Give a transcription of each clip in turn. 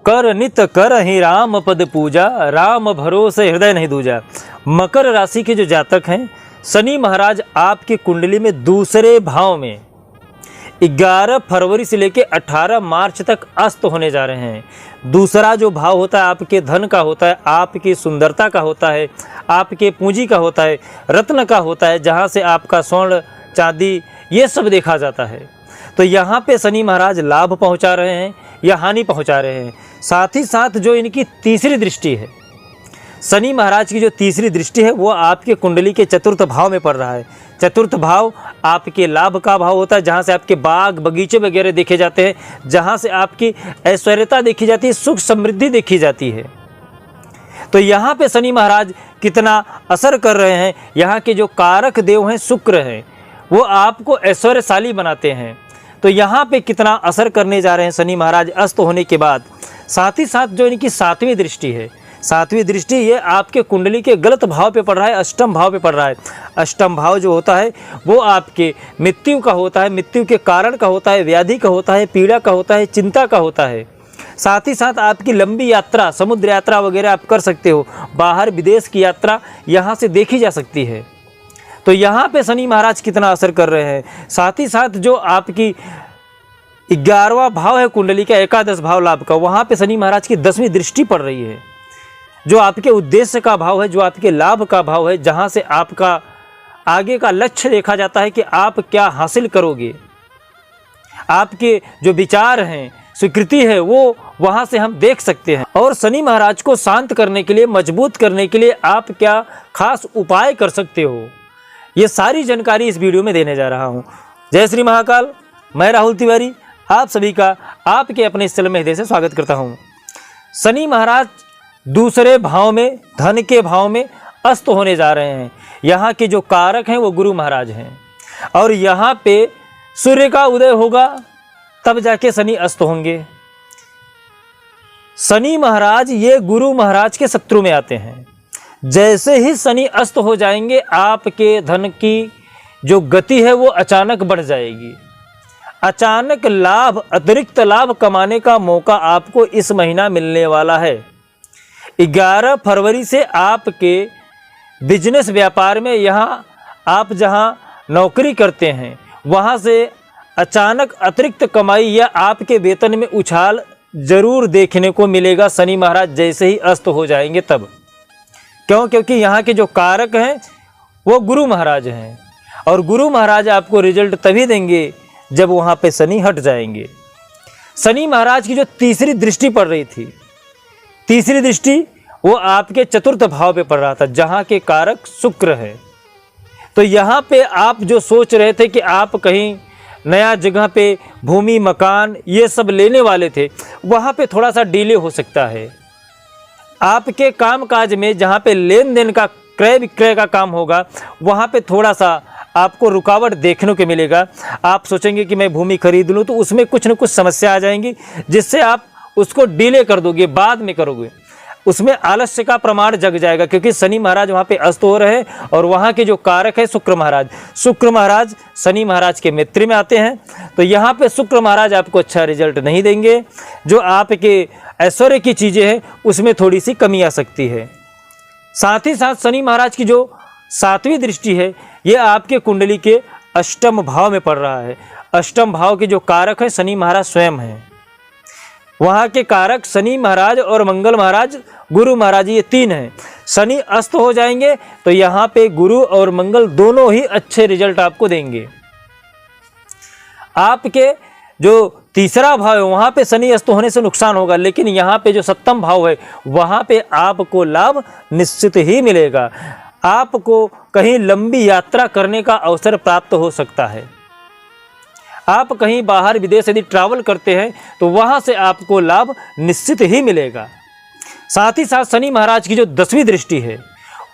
कर नित कर ही राम पद पूजा, राम भरोसे हृदय नहीं दूजा। मकर राशि के जो जातक हैं, शनि महाराज आपकी कुंडली में दूसरे भाव में 11 फरवरी से लेकर 18 मार्च तक अस्त होने जा रहे हैं। दूसरा जो भाव होता है आपके धन का होता है, आपकी सुंदरता का होता है, आपके पूंजी का होता है, रत्न का होता है, जहाँ से आपका स्वर्ण चांदी ये सब देखा जाता है। तो यहाँ पे शनि महाराज लाभ पहुँचा रहे हैं या हानि पहुँचा रहे हैं। साथ ही साथ जो इनकी तीसरी दृष्टि है, शनि महाराज की जो तीसरी दृष्टि है वो आपके कुंडली के चतुर्थ भाव में पड़ रहा है। चतुर्थ भाव आपके लाभ का भाव होता है, जहाँ से आपके बाग बगीचे वगैरह देखे जाते हैं, जहाँ से आपकी ऐश्वर्यता देखी जाती है, सुख समृद्धि देखी जाती है। तो यहाँ पे शनि महाराज कितना असर कर रहे हैं, यहाँ के जो कारक देव हैं शुक्र हैं, वो आपको ऐश्वर्यशाली बनाते हैं। तो यहाँ पे कितना असर करने जा रहे हैं शनि महाराज अस्त होने के बाद। साथ ही साथ जो इनकी सातवीं दृष्टि है, सातवीं दृष्टि ये आपके कुंडली के गलत भाव पे पड़ रहा है, अष्टम भाव पे पड़ रहा है। अष्टम भाव जो होता है वो आपके मृत्यु का होता है, मृत्यु के कारण का होता है, व्याधि का होता है, पीड़ा का होता है, चिंता का होता है। साथ ही साथ आपकी लंबी यात्रा, समुद्र यात्रा वगैरह आप कर सकते हो, बाहर विदेश की यात्रा यहाँ से देखी जा सकती है। तो यहाँ पे शनि महाराज कितना असर कर रहे हैं। साथ ही साथ जो आपकी 11वां भाव है कुंडली का, एकादश भाव लाभ का, वहाँ पे शनि महाराज की 10वीं दृष्टि पड़ रही है, जो आपके उद्देश्य का भाव है, जो आपके लाभ का भाव है, जहाँ से आपका आगे का लक्ष्य देखा जाता है कि आप क्या हासिल करोगे। आपके जो विचार हैं, स्वीकृति है, वो वहाँ से हम देख सकते हैं। और शनि महाराज को शांत करने के लिए, मजबूत करने के लिए आप क्या खास उपाय कर सकते हो, ये सारी जानकारी इस वीडियो में देने जा रहा हूँ। जय श्री महाकाल। मैं राहुल तिवारी आप सभी का आपके अपने इस चैनल में हृदय से स्वागत करता हूँ। शनि महाराज दूसरे भाव में, धन के भाव में अस्त होने जा रहे हैं। यहाँ के जो कारक हैं वो गुरु महाराज हैं, और यहाँ पे सूर्य का उदय होगा तब जाके शनि अस्त होंगे। शनि महाराज ये गुरु महाराज के शत्रु में आते हैं। जैसे ही शनि अस्त हो जाएंगे, आपके धन की जो गति है वो अचानक बढ़ जाएगी। अचानक लाभ, अतिरिक्त लाभ कमाने का मौका आपको इस महीना मिलने वाला है। 11 फरवरी से आपके बिजनेस व्यापार में, यहाँ आप जहाँ नौकरी करते हैं वहाँ से अचानक अतिरिक्त कमाई या आपके वेतन में उछाल जरूर देखने को मिलेगा शनि महाराज जैसे ही अस्त हो जाएंगे तब। क्यों? क्योंकि यहाँ के जो कारक हैं वो गुरु महाराज हैं, और गुरु महाराज आपको रिजल्ट तभी देंगे जब वहाँ पे शनि हट जाएंगे। शनि महाराज की जो तीसरी दृष्टि पड़ रही थी, तीसरी दृष्टि वो आपके चतुर्थ भाव पे पड़ रहा था, जहाँ के कारक शुक्र है। तो यहाँ पे आप जो सोच रहे थे कि आप कहीं नया जगह पे भूमि, मकान ये सब लेने वाले थे, वहाँ पे थोड़ा सा डिले हो सकता है। आपके कामकाज में जहाँ पे लेन देन का, क्रय विक्रय का काम होगा, वहाँ पे थोड़ा सा आपको रुकावट देखने को मिलेगा। आप सोचेंगे कि मैं भूमि खरीद लूँ, तो उसमें कुछ न कुछ समस्या आ जाएंगी, जिससे आप उसको डिले कर दोगे, बाद में करोगे। उसमें आलस्य का प्रमाण जग जाएगा, क्योंकि शनि महाराज वहाँ पे अस्त हो रहे हैं, और वहाँ के जो कारक है शुक्र महाराज, शुक्र महाराज शनि महाराज के मित्र में आते हैं। तो यहाँ पे शुक्र महाराज आपको अच्छा रिजल्ट नहीं देंगे। जो आपके ऐश्वर्य की चीज़ें हैं उसमें थोड़ी सी कमी आ सकती है। साथ ही साथ शनि महाराज की जो सातवीं दृष्टि है ये आपके कुंडली के अष्टम भाव में पड़ रहा है। अष्टम भाव के जो कारक है शनि महाराज स्वयं हैं। वहाँ के कारक शनि महाराज और मंगल महाराज, गुरु महाराज, ये तीन हैं। शनि अस्त हो जाएंगे तो यहाँ पे गुरु और मंगल दोनों ही अच्छे रिजल्ट आपको देंगे। आपके जो तीसरा भाव है वहाँ पे शनि अस्त होने से नुकसान होगा, लेकिन यहाँ पे जो सप्तम भाव है वहाँ पे आपको लाभ निश्चित ही मिलेगा। आपको कहीं लंबी यात्रा करने का अवसर प्राप्त हो सकता है। आप कहीं बाहर विदेश यदि ट्रैवल करते हैं तो वहाँ से आपको लाभ निश्चित ही मिलेगा। साथ ही साथ शनि महाराज की जो 10वीं दृष्टि है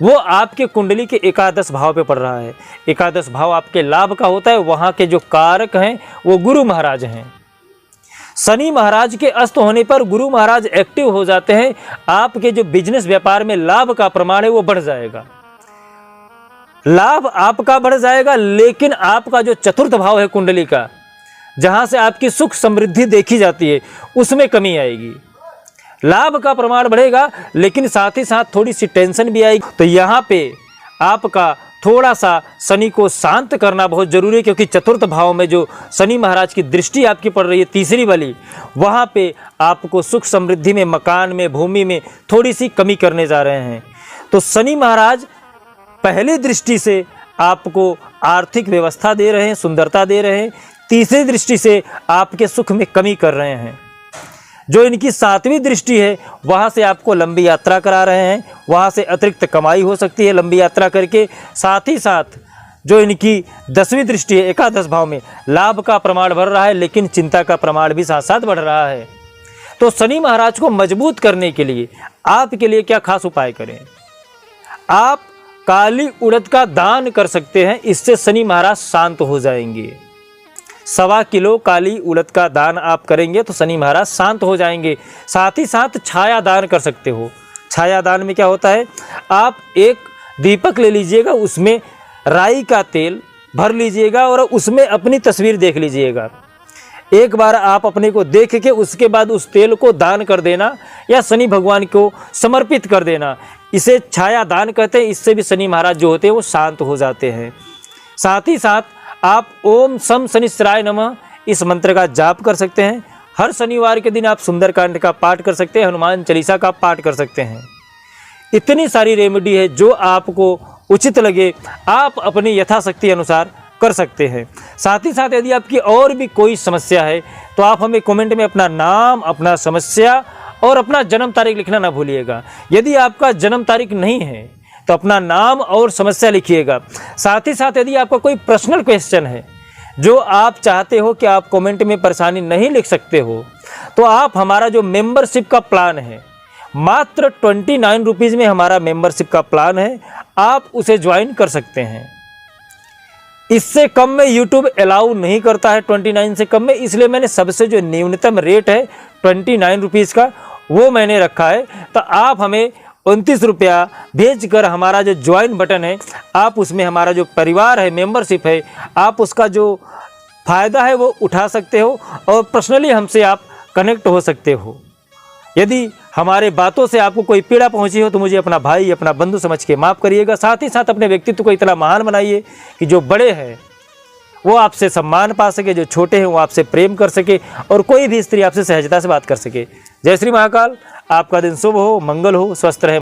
वो आपके कुंडली के एकादश भाव पे पड़ रहा है। एकादश भाव आपके लाभ का होता है। वहाँ के जो कारक हैं वो गुरु महाराज हैं। शनि महाराज के अस्त होने पर गुरु महाराज एक्टिव हो जाते हैं। आपके जो बिजनेस व्यापार में लाभ का प्रमाण है वो बढ़ जाएगा। लाभ आपका बढ़ जाएगा, लेकिन आपका जो चतुर्थ भाव है कुंडली का, जहाँ से आपकी सुख समृद्धि देखी जाती है, उसमें कमी आएगी। लाभ का प्रमाण बढ़ेगा, लेकिन साथ ही साथ थोड़ी सी टेंशन भी आएगी। तो यहाँ पे आपका थोड़ा सा शनि को शांत करना बहुत जरूरी है, क्योंकि चतुर्थ भाव में जो शनि महाराज की दृष्टि आपकी पड़ रही है, तीसरी वाली, वहाँ पे आपको सुख समृद्धि में, मकान में, भूमि में थोड़ी सी कमी करने जा रहे हैं। तो शनि महाराज पहली दृष्टि से आपको आर्थिक व्यवस्था दे रहे हैं, सुंदरता दे रहे हैं, तीसरी दृष्टि से आपके सुख में कमी कर रहे हैं। जो इनकी 7वीं दृष्टि है, वहाँ से आपको लंबी यात्रा करा रहे हैं, वहाँ से अतिरिक्त कमाई हो सकती है लंबी यात्रा करके। साथ ही साथ जो इनकी 10वीं दृष्टि है, एकादश भाव में, लाभ का प्रमाण बढ़ रहा है, लेकिन चिंता का प्रमाण भी साथ साथ बढ़ रहा है। तो शनि महाराज को मजबूत करने के लिए आपके लिए क्या खास उपाय करें? आप काली उड़द का दान कर सकते हैं, इससे शनि महाराज शांत हो जाएंगे। 1.25 किलो काली उड़द का दान आप करेंगे तो शनि महाराज शांत हो जाएंगे। साथ ही साथ छाया दान कर सकते हो। छाया दान में क्या होता है, आप एक दीपक ले लीजिएगा, उसमें राई का तेल भर लीजिएगा और उसमें अपनी तस्वीर देख लीजिएगा। एक बार आप अपने को देख के उसके बाद उस तेल को दान कर देना या शनि भगवान को समर्पित कर देना, इसे छाया दान कहते हैं। इससे भी शनि महाराज जो होते हैं वो शांत हो जाते हैं। साथ ही साथ आप ओम सम शनिश्चराय नमः इस मंत्र का जाप कर सकते हैं। हर शनिवार के दिन आप सुंदरकांड का पाठ कर सकते हैं, हनुमान चालीसा का पाठ कर सकते हैं। इतनी सारी रेमेडी है, जो आपको उचित लगे आप अपनी यथाशक्ति अनुसार कर सकते हैं। साथ ही साथ यदि आपकी और भी कोई समस्या है तो आप हमें कमेंट में अपना नाम, अपना समस्या और अपना जन्म तारीख लिखना ना भूलिएगा। यदि आपका जन्म तारीख नहीं है तो अपना नाम और समस्या लिखिएगा। साथ ही साथ यदि आपका कोई पर्सनल क्वेश्चन है जो आप चाहते हो कि आप कमेंट में परेशानी नहीं लिख सकते हो, तो आप हमारा जो मेंबरशिप का प्लान है, मात्र 29 रुपीज़ में हमारा मेंबरशिप का प्लान है, आप उसे ज्वाइन कर सकते हैं। इससे कम में यूट्यूब अलाउ नहीं करता है, 29 से कम में, इसलिए मैंने सबसे जो न्यूनतम रेट है 29 रुपीज़ का वो मैंने रखा है। तो आप हमें 29 रुपया भेजकर हमारा जो ज्वाइन बटन है, आप उसमें हमारा जो परिवार है, मेंबरशिप है, आप उसका जो फ़ायदा है वो उठा सकते हो और पर्सनली हमसे आप कनेक्ट हो सकते हो। यदि हमारे बातों से आपको कोई पीड़ा पहुंची हो तो मुझे अपना भाई, अपना बंधु समझ के माफ़ करिएगा। साथ ही साथ अपने व्यक्तित्व को इतना महान बनाइए कि जो बड़े हैं वो आपसे सम्मान पा सके, जो छोटे हैं वो आपसे प्रेम कर सके और कोई भी स्त्री आपसे सहजता से बात कर सके। जय श्री महाकाल। आपका दिन शुभ हो, मंगल हो, स्वस्थ रहे।